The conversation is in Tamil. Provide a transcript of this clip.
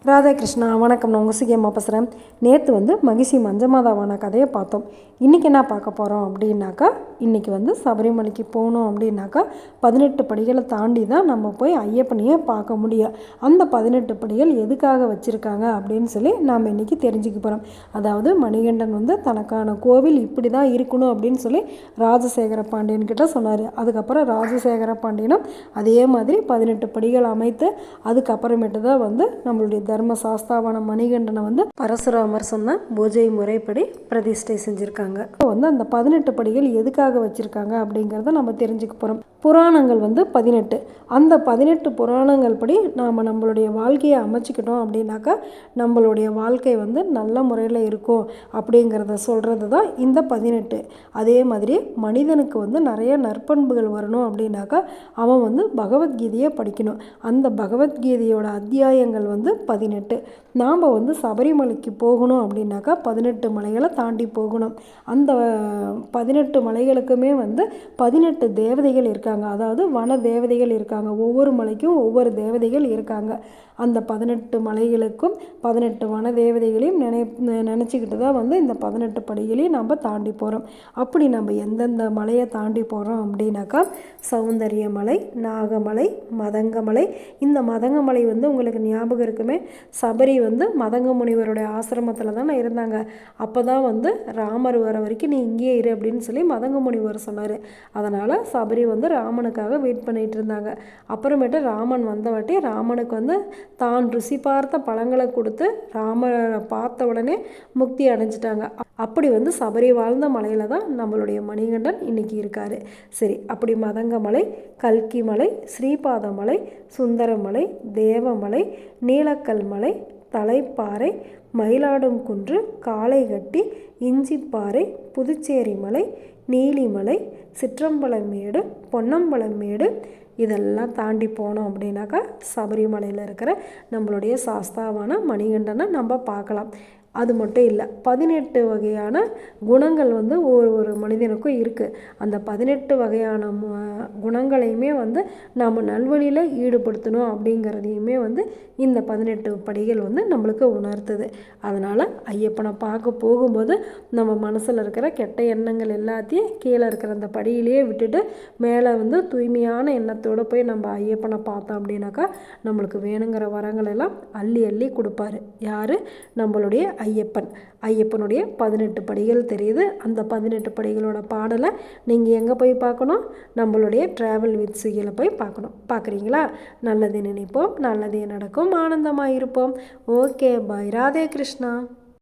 ராதே கிருஷ்ணா. வணக்கம். நான் உங்கள் சிகியம்மா பேசுகிறேன். நேற்று மகிஷி மஞ்சமாதாவான கதையை பார்த்தோம். இன்றைக்கி என்ன பார்க்க போகிறோம் அப்படின்னாக்கா, இன்றைக்கி சபரிமலைக்கு போகணும் அப்படின்னாக்கா 18 படிகளை தாண்டி தான் நம்ம போய் ஐயப்பனையே பார்க்க முடியும். அந்த 18 படிகள் எதுக்காக வச்சுருக்காங்க அப்படின்னு சொல்லி நாம் இன்றைக்கி தெரிஞ்சுக்க போகிறோம். அதாவது மணிகண்டன் தனக்கான கோவில் இப்படி தான் இருக்கணும் அப்படின்னு சொல்லி ராஜசேகர பாண்டியன்கிட்ட சொன்னார். அதுக்கப்புறம் ராஜசேகர பாண்டியனும் அதே மாதிரி 18 படிகள் அமைத்து அதுக்கப்புறமேட்டு தான் நம்மளுடைய தர்ம சாஸ்தாவான மணிகண்டனை பரசுராமர் சொன்ன பூஜை முறைப்படி பிரதிஷ்டை செஞ்சுருக்காங்க. அந்த 18 படிகள் எதுக்காக வச்சுருக்காங்க அப்படிங்கிறத நம்ம தெரிஞ்சுக்க போகிறோம். புராணங்கள் 18. அந்த 18 புராணங்கள் படி நாம் நம்மளுடைய வாழ்க்கையை அமைச்சிக்கிட்டோம் அப்படின்னாக்கா நம்மளுடைய வாழ்க்கை நல்ல முறையில் இருக்கும் அப்படிங்கிறத சொல்கிறது தான் இந்த 18. அதே மாதிரி மனிதனுக்கு நிறைய நற்பண்புகள் வரணும் அப்படின்னாக்கா அவன் பகவத்கீதையை படிக்கணும். அந்த பகவத்கீதையோட அத்தியாயங்கள் 18. நாம் சபரிமலைக்கு போகணும் அப்படின்னாக்கா 18 மலைகளை தாண்டி போகணும். அந்த 18 மலைகளுக்குமே 18 தேவதைகள் இருக்காங்க. அதாவது வன தேவதைகள் இருக்காங்க. ஒவ்வொரு மலைக்கும் ஒவ்வொரு தேவதைகள் இருக்காங்க. அந்த 18 மலைகளுக்கும் 18 வன தேவதைகளையும் நினச்சிக்கிட்டு தான் இந்த 18 படிகளையும் நம்ம தாண்டி போகிறோம். அப்படி நம்ம எந்தெந்த மலையை தாண்டி போகிறோம் அப்படின்னாக்கா சௌந்தரியமலை, நாகமலை, மதங்கமலை. இந்த மதங்கமலை உங்களுக்கு ஞாபகம் இருக்குமே, சபரி மதங்க முனிவருடைய ஆசிரமத்தில் தானே இருந்தாங்க. அப்போ தான் ராமர் வர வரைக்கும் நீ இங்கேயே இரு அப்படின்னு சொல்லி மதங்க முனிவர் சொன்னார். அதனால் சபரி ராமனுக்காக வெயிட் பண்ணிகிட்டு இருந்தாங்க. அப்புறமேட்டு ராமன் வந்தவாட்டி ராமனுக்கு தான் ருசி பார்த்த பழங்களை கொடுத்து ராமரை பார்த்த உடனே முக்தி அடைஞ்சிட்டாங்க. அப்படி சபரி வாழ்ந்த மலையில் தான் நம்மளுடைய மணிகண்டன் இன்றைக்கி இருக்கார். சரி, அப்படி மதங்கமலை, கல்கி மலை, ஸ்ரீபாதமலை, சுந்தரமலை, தேவமலை, நீலக்கல் மலை, தலைப்பாறை, மயிலாடும் குன்று, காளைகட்டி, இஞ்சிப்பாறை, புதுச்சேரி மலை, நீலிமலை, சிற்றம்பலமேடு, பொன்னம்பலமேடு இதெல்லாம் தாண்டி போனோம் அப்படின்னாக்கா சபரிமலையில் இருக்கிற நம்மளுடைய சாஸ்தாவான மணிகண்டனை நம்ம பார்க்கலாம். அது மட்டும் இல்லை, 18 வகையான குணங்கள் ஒரு மனிதனுக்கும் இருக்குது. அந்த 18 வகையான குணங்களையுமே நாம் நல்வழியில் ஈடுபடுத்தணும் அப்படிங்கிறதையுமே இந்த 18 படிகள் நம்மளுக்கு உணர்த்துது. அதனால் ஐயப்பனை பார்க்க போகும்போது நம்ம மனசில் இருக்கிற கெட்ட எண்ணங்கள் எல்லாத்தையும் கீழே இருக்கிற அந்த படியிலேயே விட்டுட்டு மேலே தூய்மையான எண்ணத்தோடு போய் நம்ம ஐயப்பனை பார்த்தோம் அப்படின்னாக்கா நம்மளுக்கு வேணுங்கிற வரங்கள் எல்லாம் அள்ளி அள்ளி கொடுப்பாரு. யார்? நம்மளுடைய ஐயப்பனுடைய 18 படிகள் தெரியுது. அந்த 18 படிகளோட பாடலை நீங்கள் எங்கே போய் பார்க்கணும்? நம்மளுடைய ட்ராவல் வித் சிகியில் போய் பார்க்குறீங்களா? நல்லது நினைப்போம், நல்லதே நடக்கும், ஆனந்தமாக இருப்போம். ஓகே, பாய். ராதே கிருஷ்ணா.